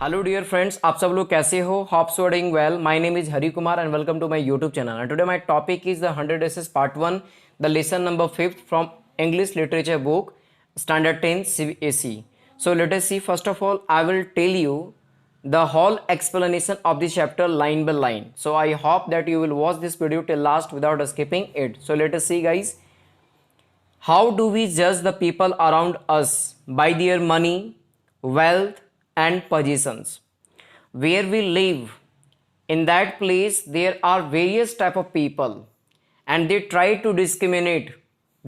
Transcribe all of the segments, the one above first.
Hello dear friends, आप सब लोग कैसे हो? Hope so doing well. My name is Hari Kumar and welcome to my YouTube channel. And today my topic is the 100 essays part 1, the lesson number 5 from English literature book standard 10 CBSE. So let us see. First of all, I will tell you the whole explanation of the chapter line by line. So I hope that you will watch this video till last without skipping it. So let us see, guys. How do we judge the people around us? By their money, wealth, and positions. Where we live, in that place there are various type of people, and they try to discriminate,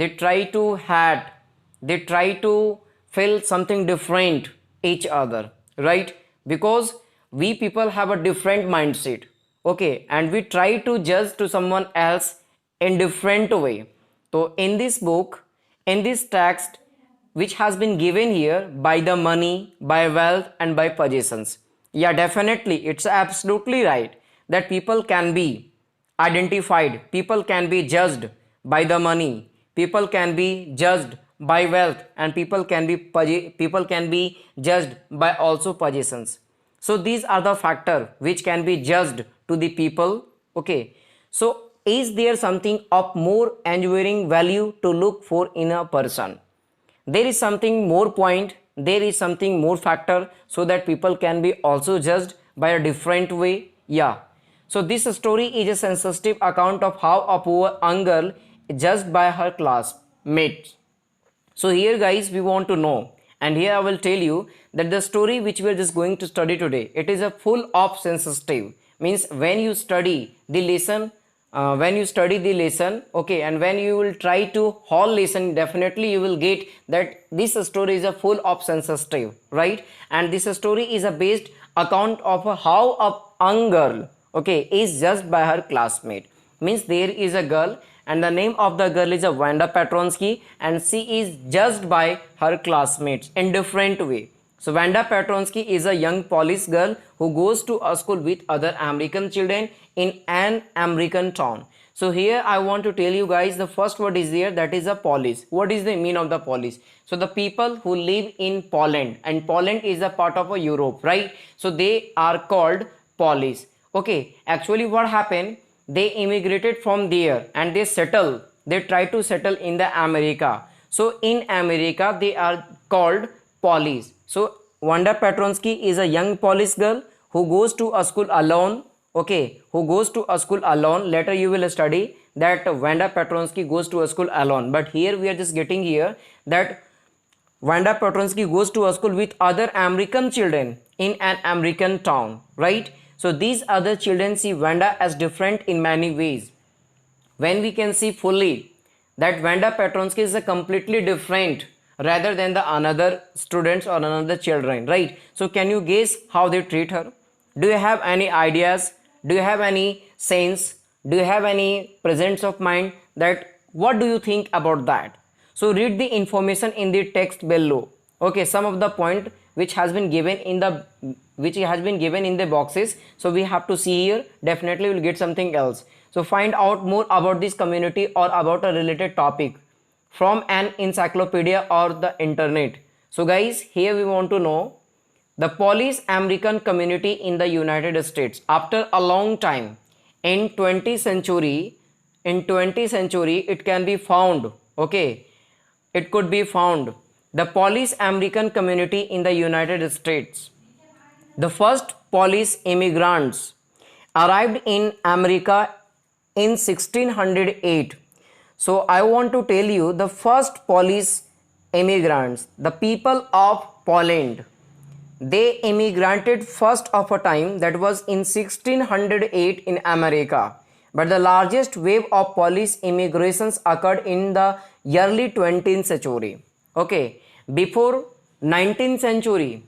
they try to hate, they try to feel something different each other, right? Because we people have a different mindset, okay, and we try to judge to someone else in different way. So in this book, in this text which has been given here, by the money, by wealth, and by possessions, yeah, definitely it's absolutely right that people can be identified, people can be judged by the money, people can be judged by wealth, and people can be judged by also possessions. So these are the factor which can be judged to the people, okay. So is there something of more enduring value to look for in a person? There is something more point, there is something more factor, so that people can be also judged by a different way, yeah. So this story is a sensitive account of how a poor young girl is judged by her classmates. So here, guys, we want to know, and here I will tell you that the story which we are just going to study today, it is a full of sensitive. Means when you study the lesson, okay, and when you will try to whole lesson, definitely you will get that this story is a full of sensitive, right? And this story is a based account of how a young girl, okay, is judged by her classmate. Means there is a girl, and the name of the girl is a Wanda Petronsky, and she is judged by her classmates in different way. So Wanda Petronsky is a young Polish girl who goes to a school with other American children in an American town. So here I want to tell you guys, the first word is here, that is a Polish. What is the mean of the Polish? So the people who live in Poland, and Poland is a part of a Europe, right? So they are called Polish. Okay, actually what happened, they immigrated from there and they try to settle in the America. So in America they are called Polish. So Wanda Petronsky is a young Polish girl who goes to a school alone, okay, who goes to a school alone. Later you will study that Wanda Petronsky goes to a school alone, but here we are just getting here that Wanda Petronsky goes to a school with other American children in an American town, right? So these other children see Wanda as different in many ways. When we can see fully that Wanda Petronsky is a completely different rather than the another students or another children, right? So can you guess how they treat her? Do you have any ideas? Do you have any sense? Do you have any presence of mind that what do you think about that? So read the information in the text below, okay, some of the point which has been given in the boxes. So we have to see here, definitely we'll get something else. So find out more about this community or about a related topic from an encyclopedia or the internet. So guys, here we want to know the Polish American community in the United States. After a long time, in 20th century, it can be found, okay, it could be found the Polish American community in the United States. The first Polish immigrants arrived in America in 1608. So I want to tell you the first Polish immigrants, the people of Poland, they immigrated first of a time, that was in 1608 in America. But the largest wave of Polish immigrations occurred in the early 20th century. Okay, before 19th century,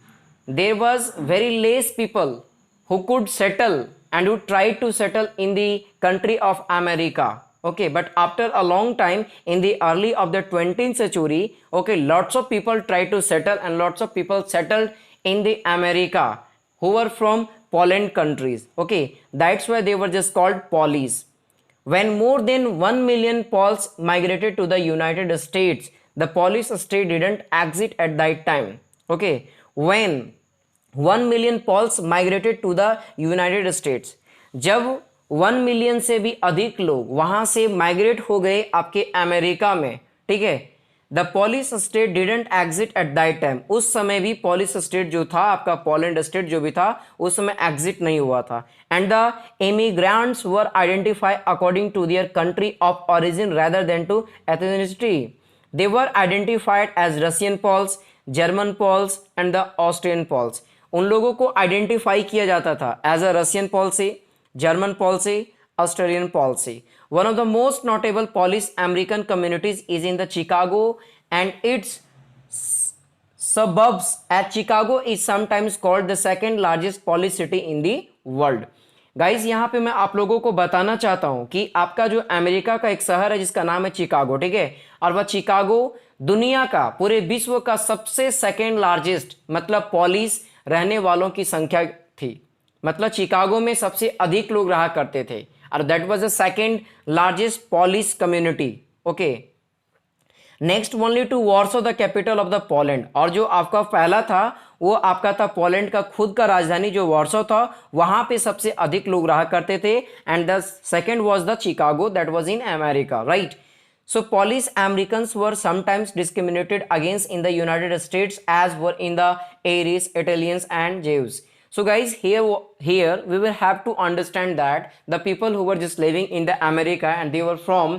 there was very less people who could settle and who tried to settle in the country of America. Okay, but after a long time in the early of the 20th century, okay, lots of people tried to settle and lots of people settled in the America who were from Poland countries. Okay, that's why they were just called Polish. When more than 1 million Poles migrated to the United States, the Polish state didn't exist at that time. Okay, when 1 million Poles migrated to the United States. जब 1 million से भी अधिक लोग वहां से migrate हो गए आपके अमेरिका में, ठीक है, the polish state didn't exit at that time, उस समय भी पॉलिश स्टेट जो था आपका पोलैंड स्टेट जो भी था उस समय एग्जिट नहीं हुआ था. And the immigrants were identify according to their country of origin rather than to ethnicity. They were identified as Russian Poles, German Poles and the Austrian Poles. उन लोगों को आइडेंटिफाई किया जाता था as a Russian policy, German policy, Australian policy. One of the most notable Polish American communities is in the Chicago and its suburbs, as Chicago is sometimes called the second largest police city in the world. Guys यहाँ पे मैं आप लोगों को बताना चाहता हूं कि आपका जो अमेरिका का एक शहर है जिसका नाम है चिकागो, ठीक है, और वह चिकागो दुनिया का, पूरे विश्व का सबसे सेकेंड लार्जेस्ट, मतलब पॉलिस रहने वालों की संख्या थी. मतलब चिकागो में सबसे अधिक लोग रहा करते थे और that was the second largest Polish community. Okay, next only to Warsaw the capital of the Poland. और जो आपका पहला था वो आपका था पोलैंड का खुद का राजधानी जो वॉर्सो था, वहां पे सबसे अधिक लोग रहा करते थे. And the second was the Chicago that was in America, right. So Polish Americans were sometimes discriminated against in the United States as were in the Irish, Italians and Jews. So guys, here we will have to understand that the people who were just living in the America and they were from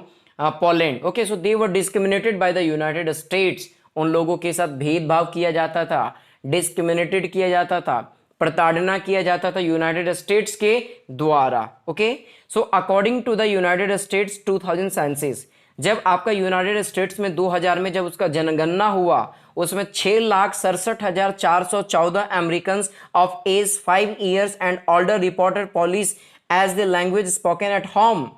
Poland. Okay, so they were discriminated by the United States. उन लोगों के साथ भेदभाव किया जाता था, discriminated किया जाता था, प्रताड़ना किया जाता था यूनाइटेड स्टेट्स के द्वारा. Okay, so according to the United States 2000 census, जब आपका यूनाइटेड स्टेट्स में 2000 में जब उसका जनगणना हुआ, उसमें 6,67,414 American of age 5 years and older reported Polish as the language spoken at home,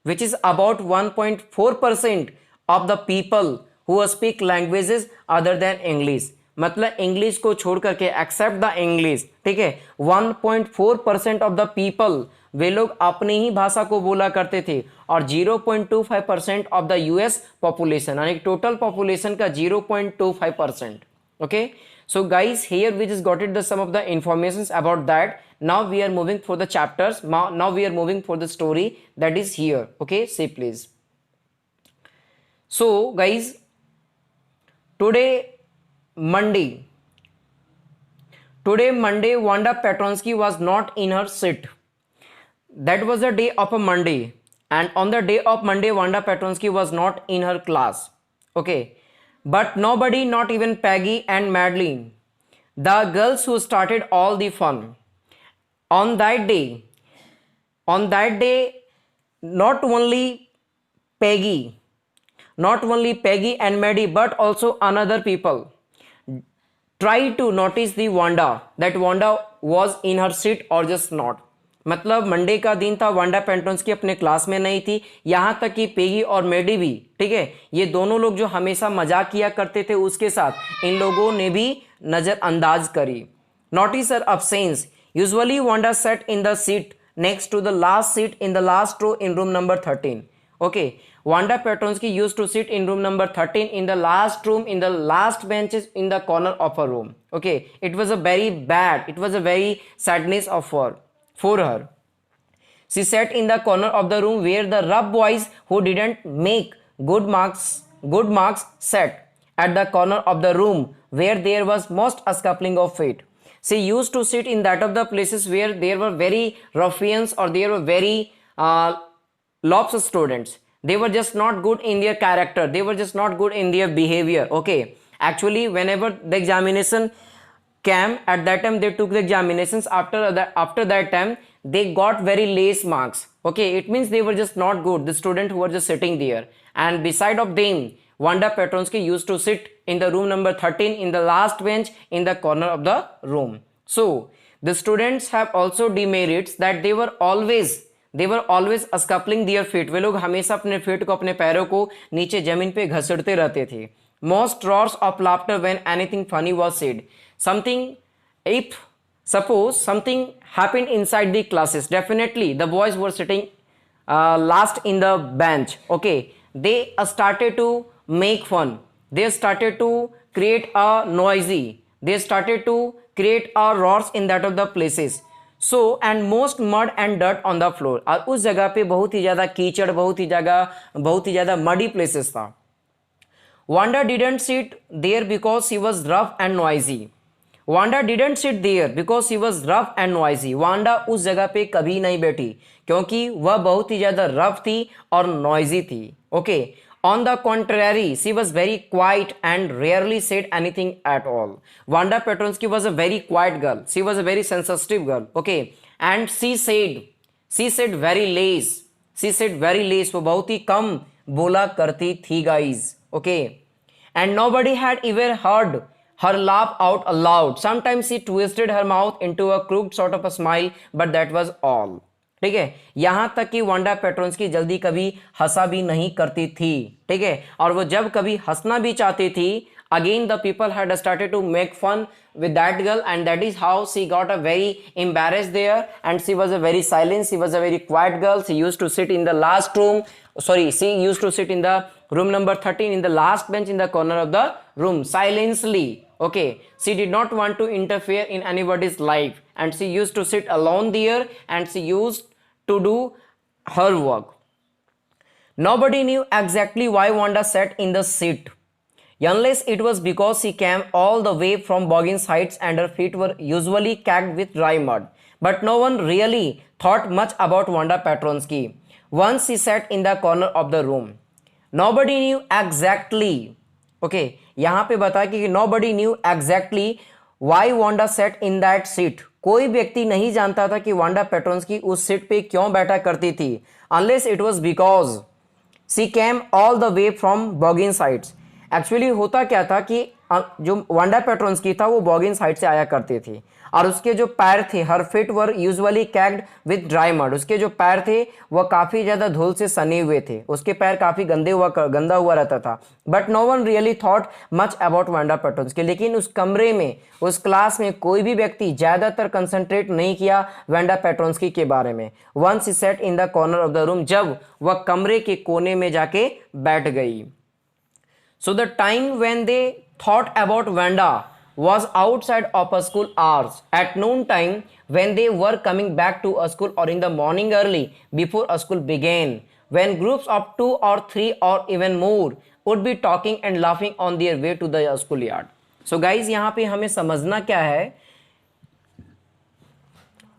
which is about 1.4% of the people who speak languages other than English. मतलब इंग्लिश को छोड़ करके एक्सेप्ट द इंग्लिश, ठीक है, 1.4% ऑफ द पीपल वे लोग अपनी ही भाषा को बोला करते थे. और 0.25% ऑफ द यूएस पॉपुलेशन, यानी टोटल पॉपुलेशन का 0.25%. Okay, so guys, here we just got it the some of the informations about that. Now we are moving for the chapters. Now we are moving for the story that is here. Okay, see please. So guys, today Monday, Wanda Petronsky was not in her seat. That was the day of a Monday, and on the day of Monday, Wanda Petronsky was not in her class. Okay, but nobody, not even Peggy and Madeline, the girls who started all the fun, on that day, not only Peggy and Maddie, but also another people try to notice the Wanda, that Wanda was in her seat or just not. मतलब Monday का दिन था, Wanda Petronski अपने class में नहीं थी, यहां तक कि पेगी और मेडी भी, ठीक है, ये दोनों लोग जो हमेशा मजाक किया करते थे उसके साथ इन लोगों ने भी नजरअंदाज करी. Notice her absence. Usually Wanda sat in the seat next to the last seat in the last row in room number 13. Okay, Wanda Petronsky used to sit in room number 13 in the last room, in the last benches in the corner of a room. Okay, it was a very bad, it was a very sadness of her, for her. She sat in the corner of the room where the rough boys who didn't make good marks sat, at the corner of the room where there was most scuffling of fate. She used to sit in that of the places where there were very ruffians or there were very lops students. They were just not good in their character, they were just not good in their behavior. Okay, actually whenever the examination came, at that time they took the examinations, after that time they got very less marks. Okay, it means they were just not good, the students who were just sitting there. And beside of them, Wanda Petronsky used to sit in the room number 13 in the last bench in the corner of the room. So the students have also demerits that they were always scuffling their feet. वे लोग हमेशा अपने feet को, अपने पैरों को नीचे जमीन पे घसीटते रहते थे. Most roars of laughter when anything funny was said. If suppose something happened inside the classes, definitely the boys were sitting last in the bench. Okay, they started to make fun, they started to create a noisy, they started to create a roars in that of the places. So and most mud and dirt on the floor. और उस जगह पे बहुत ही ज़्यादा कीचड़, बहुत ही ज़्यादा muddy places था. Wanda didn't sit there because he was rough and noisy. Wanda didn't sit there because he was rough and noisy. Wanda उस जगह पे कभी नहीं बैठी क्योंकि वह बहुत ही ज़्यादा रफ थी और नॉइजी थी. Okay, on the contrary she was very quiet and rarely said anything at all. Wanda Petronski was a very quiet girl. She was a very sensitive girl. Okay, and she said very less. She said very less. वो बहुत ही कम बोला करती थी guys. Okay, and nobody had ever heard her laugh out aloud. Sometimes she twisted her mouth into a crooked sort of a smile, but that was all. ठीक है, यहां तक कि वांडा पेट्रोन्स्की जल्दी कभी हंसा भी नहीं करती थी. ठीक है, और वो जब कभी हंसना भी चाहती थी, again the people had started to make fun with that girl, and that is how she got a very embarrassed there, and she was a very silent, she was a very quiet girl. She used to sit in the last room, she used to sit in the room number 13 in the last bench in the corner of the room silently. Okay, she did not want to interfere in anybody's life, and she used to sit alone there, and she used to do her work. Nobody knew exactly why Wanda sat in the seat, unless it was because she came all the way from Boggins Heights and her feet were usually caked with dry mud. But no one really thought much about Wanda Petronsky. Once she sat in the corner of the room. Nobody knew exactly. Okay, यहाँ पे बता कि nobody knew exactly why Wanda sat in that seat. कोई व्यक्ति नहीं जानता था कि वांडा पेट्रोन्स्की उस सीट पे क्यों बैठा करती थी. Unless it was because she came all the way from Boggins Heights. Actually होता क्या था कि जो वांडा पेट्रोन्स्की था वो बॉगिन्स हाइट से आया करती थी, और उसके जो पैर थे, her feet were usually caked with dry mud. उसके जो पैर थे वह काफ़ी ज़्यादा धूल से सने हुए थे. उसके पैर काफ़ी गंदा हुआ रहता था. But no one really thought much about Wanda Petronski. लेकिन उस कमरे में, उस क्लास में कोई भी व्यक्ति ज़्यादातर कंसंट्रेट नहीं किया वांडा पेट्रोन्स्की के बारे में. Once he sat in the corner of the room, जब वह कमरे के कोने में जाके बैठ गई. So the time when they thought about Wanda was outside of a school hours, at noon time, when they were coming back to a school, or in the morning early before a school began, when groups of 2 or 3 or even more would be talking and laughing on their way to the schoolyard. So guys, यहाँ पे हमें समझना क्या है,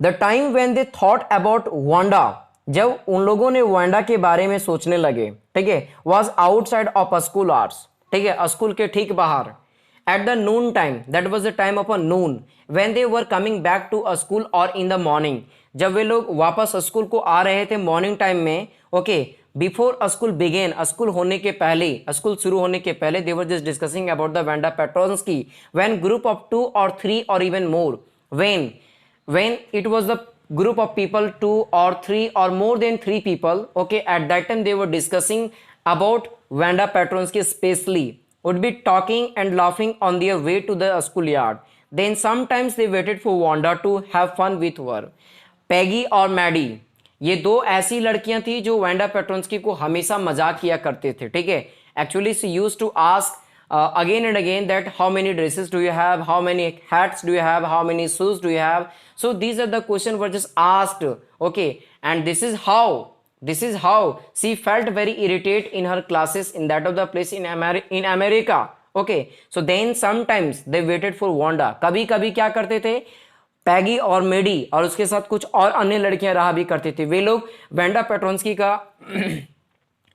the time when they thought about Wanda, जब उन लोगों ने वांडा के बारे में सोचने लगे, ठीक है, was outside of a school hours, ठीक है, स्कूल के ठीक बाहर. At the noon time, that was the time of a noon, when they were coming back to a school, और इन द मॉर्निंग, जब वे लोग वापस स्कूल को आ रहे थे मॉर्निंग टाइम में. Okay, before a school begin, school होने के पहले, स्कूल शुरू होने के पहले, they were just discussing about the Wanda Petronski. When group of 2 or 3 or even more, when it was the group of people, 2 or 3 or more than 3 people, okay, at that time they were discussing about Wanda Petronsky, especially would be talking and laughing on their way to the schoolyard. Then sometimes they waited for Wanda to have fun with her. Peggy और Maddie, ये दो ऐसी लड़कियां थी जो Wanda Petronski को हमेशा मजाक किया करते थे. ठीक है, actually she used to ask again and again that how many dresses do you have, how many hats do you have, how many shoes do you have. So these are the questions were just asked. Okay, and this is how she felt very irritated in her classes in that of the place in America. Okay, so then sometimes they waited for Wanda. कभी कभी क्या करते थे, पैगी और मेडी और उसके साथ कुछ और अन्य लड़कियां रहा भी करती थी, वे लोग वांडा पेट्रोन्स्की का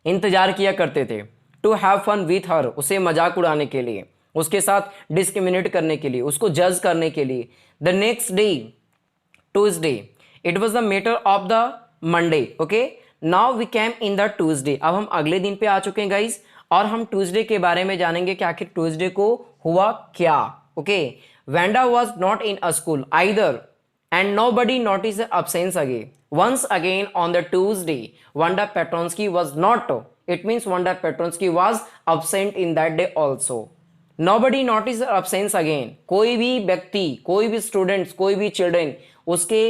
इंतजार किया करते थे. To have fun with her, उसे मजाक उड़ाने के लिए, उसके साथ डिस्क्रिमिनेट करने के लिए, उसको जज करने के लिए. The next day, Tuesday, it was the matter of the Monday. Okay, now we came in the Tuesday. अब हम अगले दिन पे आ चुके हैं गाइज, और हम ट्यूजडे के बारे में जानेंगे कि आखिर ट्यूजडे को हुआ क्या. Okay, Wanda was not in a school either, and nobody noticed the absence again. Once again on the Tuesday, Wanda Petronsky was not. It means Wanda Petronsky was absent in that day also. Nobody noticed the absence again. कोई भी व्यक्ति, कोई भी students, कोई भी children उसके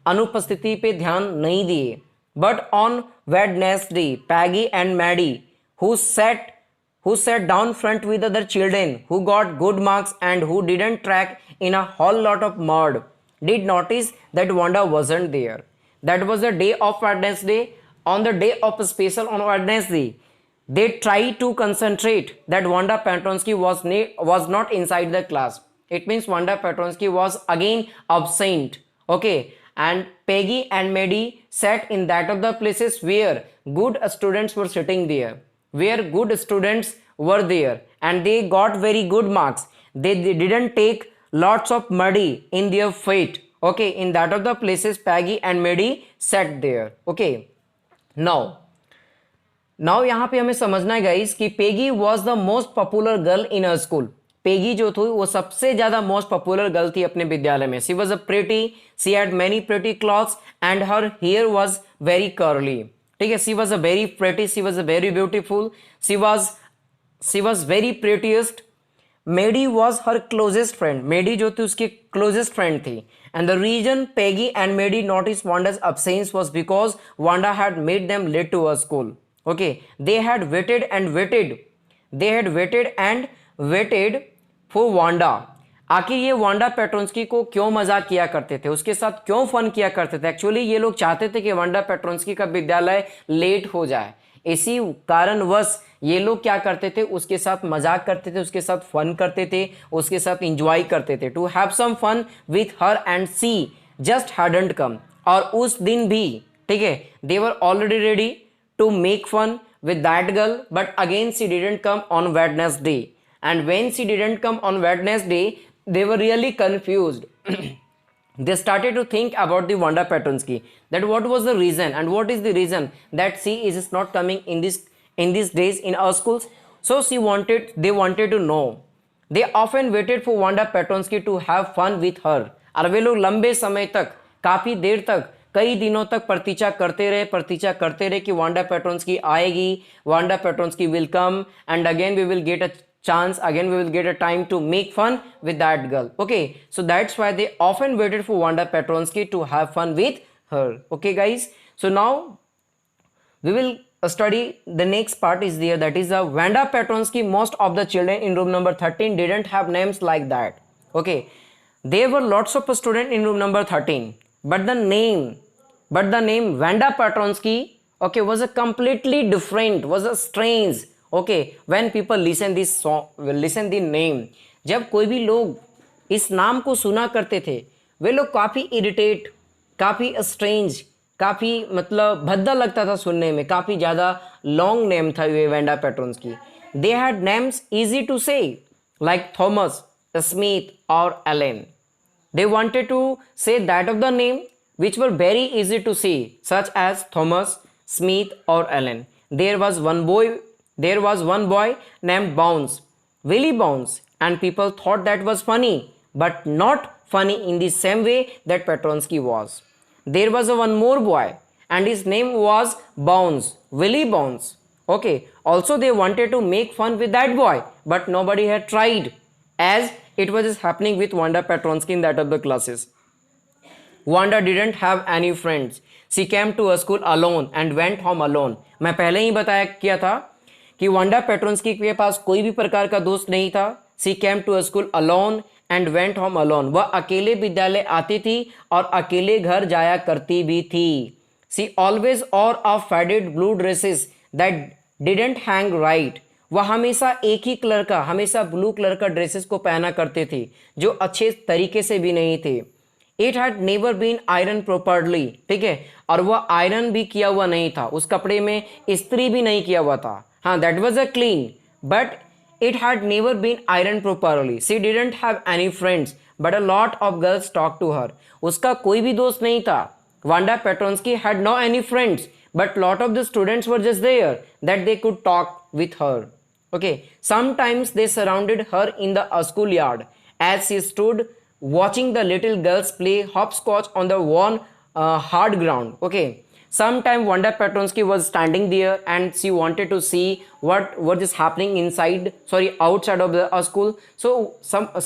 अनुपस्थिति पे ध्यान नहीं दिए. But on Wednesday, Peggy and Maddie, who sat down front with other children who got good marks and who didn't track in a whole lot of mud did notice that Wanda wasn't there. That was the day of Wednesday. On the day of special on Wednesday, they tried to concentrate that Wanda Petronsky was not inside the class. It means Wanda Petronsky was again absent. Okay, and Peggy and Maddie sat in that of the places where good students were sitting there, where good students were there, and they got very good marks. They didn't take lots of muddy in their fate. Okay, in that of the places Peggy and Maddie sat there. Okay, now यहाँ पे हमें समझना है guys कि Peggy was the most popular girl in a school. Peggy जो थी वो सबसे ज्यादा मोस्ट पॉपुलर गर्ल थी अपने विद्यालय में. She was a pretty, she had many pretty clothes and her hair was very curly. ठीक है, she was a very pretty, she was a very beautiful, she was very prettiest. Maddie was her closest friend. Maddie जो थी उसकी closest friend थी. And the reason Peggy and Maddie noticed Wanda's absence was because Wanda had made them late to her school. Okay, they had waited and waited. They had waited and waited for Wanda. आखिर ये Wanda Petronski को क्यों मजाक किया करते थे, उसके साथ क्यों फन किया करते थे? एक्चुअली ये लोग चाहते थे कि वांडा पेट्रोन्स्की का विद्यालय लेट हो जाए. इसी कारणवश ये लोग क्या करते थे, उसके साथ मजाक करते थे, उसके साथ फन करते थे, उसके साथ इंजॉय करते थे. To have some fun with her and she just hadn't come. और उस दिन भी, ठीक है, they were already ready to make fun with that girl, but again she didn't come on Wednesday. And when she didn't come on Wednesday, they were really confused. They started to think about the Wanda Petronsky, that what was the reason and what is the reason that she is not coming in these days in our schools. So they wanted to know. They often waited for Wanda Petronsky to have fun with her. और वे लोग लंबे समय तक, काफी देर तक, कई दिनों तक प्रतीक्षा करते रहे कि वांडा पेट्रोन्स्की आएगी, Wanda Petronski will come and again we will get a chance, again we will get a time to make fun with that girl. Okay, so that's why they often waited for Wanda Petronsky to have fun with her. Okay guys, so now we will study the next part is there, that is Wanda Petronsky. Most of the children in room number 13 didn't have names like that. Okay, there were lots of students in room number 13, but the name Wanda Petronsky, okay, was a completely different, was a strange. Okay, when people listen this song, listen the name, जब कोई भी लोग इस नाम को सुना करते थे, वे लोग काफ़ी इरिटेट, काफ़ी स्ट्रेंज, काफ़ी मतलब भद्दा लगता था सुनने में. काफ़ी ज़्यादा लॉन्ग नेम था ये Wanda Petronski. They had names easy to say like Thomas, Smith और Allen. They wanted to say that of the name which were very easy to see, such as Thomas, Smith or Allen. There was one boy named Bounce, Willie Bounce, and people thought that was funny, but not funny in the same way that Petronsky was. There was one more boy, and his name was Bounce, Willie Bounce. Okay, also they wanted to make fun with that boy, but nobody had tried, as it was just happening with Wanda Petronsky in that of the classes. Wanda didn't have any friends. She came to a school alone and went home alone. मैं पहले ही बताया किया था कि Wanda Petronski के पास कोई भी प्रकार का दोस्त नहीं था. She came to a school alone and went home alone. वह अकेले विद्यालय आती थी और अकेले घर जाया करती भी थी. She always wore a faded blue dresses that didn't hang right. वह हमेशा एक ही कलर का, हमेशा ब्लू कलर का ड्रेसेस को पहना करते थे जो अच्छे तरीके से भी नहीं थे. It had never been iron properly, ठीक है, और वह आयरन भी किया हुआ नहीं था, उस कपड़े में इस्त्री भी नहीं किया हुआ था. हाँ, that was a clean, but it had never been iron properly. She didn't have any friends but a lot of girls talk to her. उसका कोई भी दोस्त नहीं था. Wanda Petronski had no any friends but lot of the students were just there that they could talk with her. Okay, sometimes they surrounded her in the school yard as she stood watching the little girls play hopscotch on the worn hard ground. Okay, sometime Wanda Petronsky was standing there and she wanted to see what is happening outside of the school. So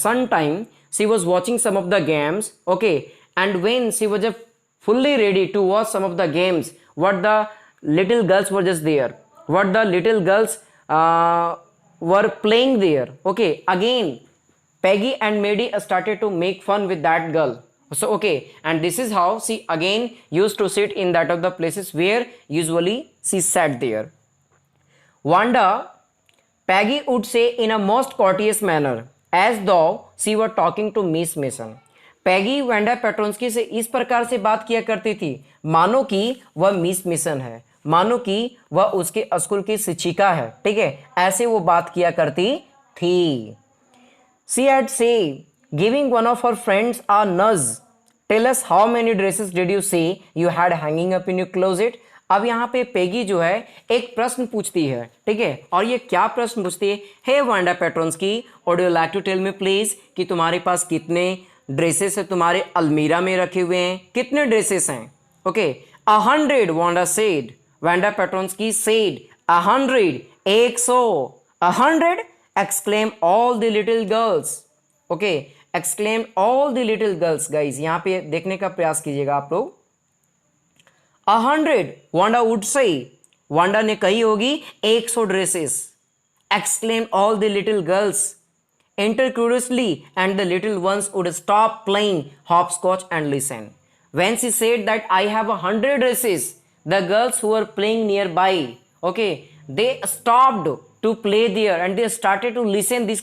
sometime she was watching some of the games. Okay, and when she was fully ready to watch some of the games, what the little girls were just there, what the little girls were playing there. Okay, again Peggy and Maddie started to make fun with that girl. So okay, and this is how she again used to sit in that of the places where usually she sat there. Wanda, Peggy would say in a most courteous manner as though she were talking to Miss Mason. Peggy Wanda Petronski से इस प्रकार से बात किया करती थी मानो कि वह मिस मिशन है, मानो कि वह उसके स्कूल की शिक्षिका है, ठीक है, ऐसे वो बात किया करती थी. She had say, giving one of her friends a nudge. Tell us how many dresses did you say you had hanging up in your closet? अब यहाँ पे पेगी जो है एक प्रश्न पूछती है, ठीक है, और ये क्या प्रश्न पूछती है? Hey Wanda Petronski, would you like to tell me please कि तुम्हारे पास कितने ड्रेसेस है तुम्हारे अलमीरा में रखे हुए हैं, कितने ड्रेसेस हैं? Okay, 100 Wanda said. Wanda Petronski said 100, 100. 100 exclaim all the little girls. Okay, exclaim all the little girls. Guys, यहाँ पे देखने का प्रयास कीजिएगा आप लोग. 100 वांडा would say, वांडा ने कही होगी 100 dresses. Exclaim all the little girls intercuriously, and the little ones would stop playing hopscotch and listen. When she said that I have 100 dresses, the girls who were playing nearby, okay, they stopped to play there and they started to listen this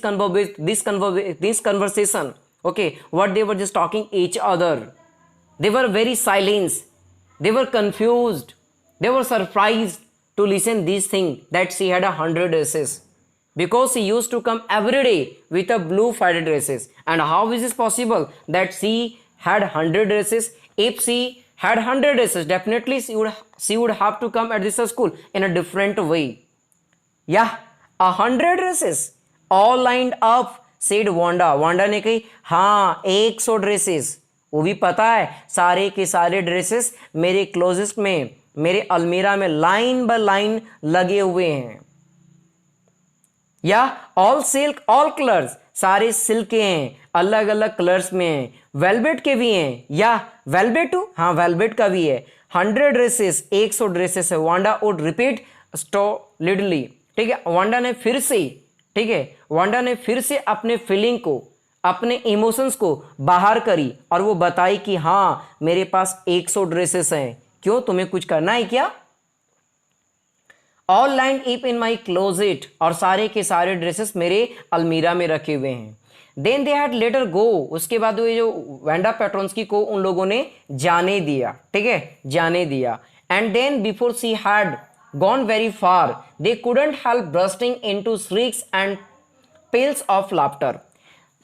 conversation. Okay, what they were just talking each other. They were very silent. They were confused. They were surprised to listen this thing that she had 100 dresses, because she used to come every day with a blue faded dresses. And how is this possible that she had 100 dresses? If she had 100 dresses, definitely she would have to come at this school in a different way. Yeah, 100 dresses all lined up, said Wanda. Wanda ने कही हाँ 100 dresses, वो भी पता है सारे के सारे ड्रेसेस मेरे क्लोजेस्ट में, मेरे अलमीरा में लाइन बाय लाइन लगे हुए हैं. या ऑल सिल्क ऑल कलर्स, सारे सिल्क के हैं, अलग अलग कलर्स में हैं. वेलवेट के भी हैं. या वेलवेट टू, हाँ वेलवेट का भी है. 100 ड्रेसेस, 100 ड्रेसेस है. वांडा वुड रिपीट स्टॉलिडली, ठीक है. वांडा ने फिर से, ठीक है, वांडा ने फिर से अपने फीलिंग को, अपने इमोशंस को बाहर करी और वो बताई कि हाँ मेरे पास 100 ड्रेसेस हैं. क्यों, तुम्हें कुछ करना है क्या? ऑल लाइन इप इन माई क्लोजेट, और सारे के सारे ड्रेसेस मेरे अलमीरा में रखे हुए हैं. देन दे हैड लेटर गो, उसके बाद वो जो वांडा पेट्रोन्स्की को उन लोगों ने जाने दिया, ठीक है, जाने दिया. And then before she had gone very far, they couldn't help bursting into shrieks and peals of laughter.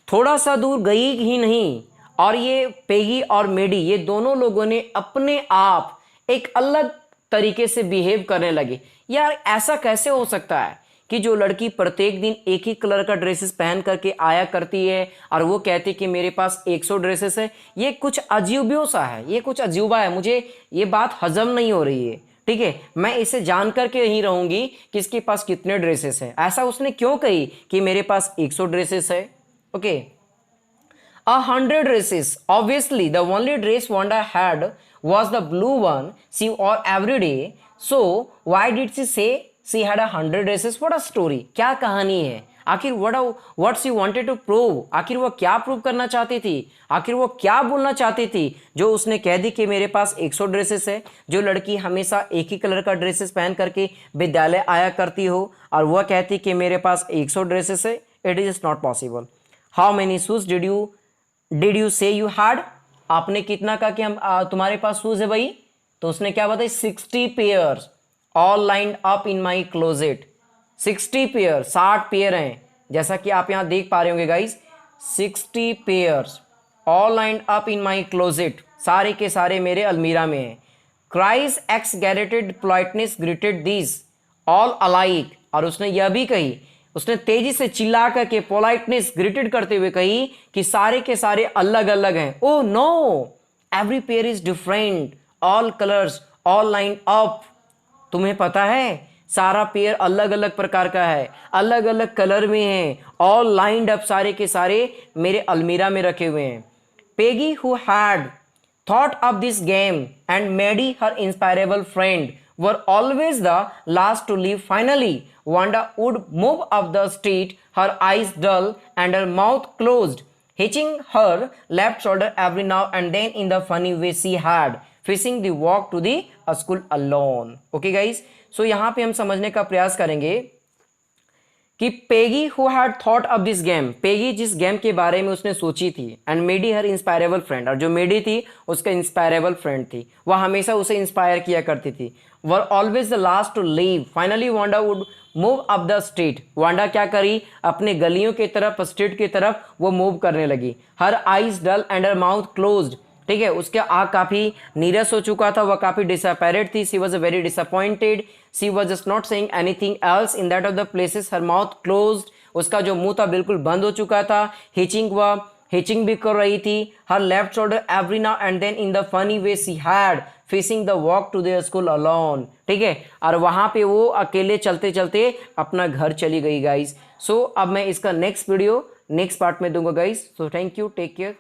थोड़ा सा दूर गई ही नहीं और ये पेगी और मेडी, ये दोनों लोगों ने अपने आप एक अलग तरीके से बिहेव करने लगे. यार ऐसा कैसे हो सकता है कि जो लड़की प्रत्येक दिन एक ही कलर का ड्रेसेस पहन करके आया करती है और वो कहती कि मेरे पास 100 ड्रेसेस है, ये कुछ अजीबो सा है, ये कुछ अजूबा है, मुझे ये बात हजम नहीं हो रही है, ठीक है, मैं इसे जान करके ही रहूंगी कि इसके पास कितने ड्रेसेस हैं. ऐसा उसने क्यों कही कि मेरे पास 100 ड्रेसेस है? Okay, 100 dresses. Obviously, the only dress Wanda had was the blue one she wore every day. So, why did she say she had 100 dresses? What a story. क्या कहानी है? आखिर what she wanted to prove? आखिर वो क्या prove करना चाहती थी? आखिर वो क्या बोलना चाहती थी जो उसने कह दी कि मेरे पास 100 ड्रेसेस है? जो लड़की हमेशा एक ही कलर का ड्रेसेस पहन करके विद्यालय आया करती हो और वह कहती कि मेरे पास 100 ड्रेसेस है, it is not possible. How many shoes did you से यू हैड? आपने कितना कहा कि हम तुम्हारे पास शूज है भाई? तो उसने क्या बताया? 60 pairs all lined up in my closet. 60 pair, 60 pair हैं, जैसा कि आप यहां देख पा रहे होंगे guys. 60 pairs all lined up in my closet, सारे के सारे मेरे अलमीरा में हैं. Cries exaggerated politeness greeted this all alike, और उसने यह भी कही, उसने तेजी से चिल्ला करके पोलाइटनेस ग्रीटेड करते हुए कही कि सारे के सारे अलग अलग हैं. Oh no, every pair is different, all colours all line up. तुम्हें पता है सारा पेयर अलग अलग प्रकार का है, अलग अलग कलर में है, ऑल लाइंड अप, सारे के सारे मेरे अलमीरा में रखे हुए हैं. Peggy who had thought of this game and Maddie, her inspirable friend, were always the last to leave. Finally, Wanda would move up the street, her eyes dull and her mouth closed, hitching her left shoulder every now and then in the funny way she had, facing the walk to the school alone. Okay guys, so यहाँ पे हम समझने का प्रयास करेंगे कि Peggy who had thought of this game, Peggy जिस game के बारे में उसने सोची थी, and Maddie her inseparable friend, और जो मेडी थी उसका इंस्पायरेबल फ्रेंड थी, वह हमेशा उसे इंस्पायर किया करती थी, were always the last to leave. Finally Wanda would move up the street, Wanda क्या करी, अपने गलियों की तरफ, स्ट्रीट की तरफ वो मूव करने लगी. Her eyes dull and her mouth closed, ठीक है, उसके आँख काफ़ी नीरस हो चुका था, वह काफ़ी डिसअपॉइंटेड थी. She was very disappointed, she was just not saying anything else in that of the places. Her mouth closed, उसका जो मुंह था बिल्कुल बंद हो चुका था. हिचिंग भी कर रही थी. Her left shoulder every now and then in the funny way she had facing the walk to their school alone, ठीक है, और वहाँ पे वो अकेले चलते चलते अपना घर चली गई गाइज. सो अब मैं इसका नेक्स्ट वीडियो नेक्स्ट पार्ट में दूंगा guys. So thank you, take care.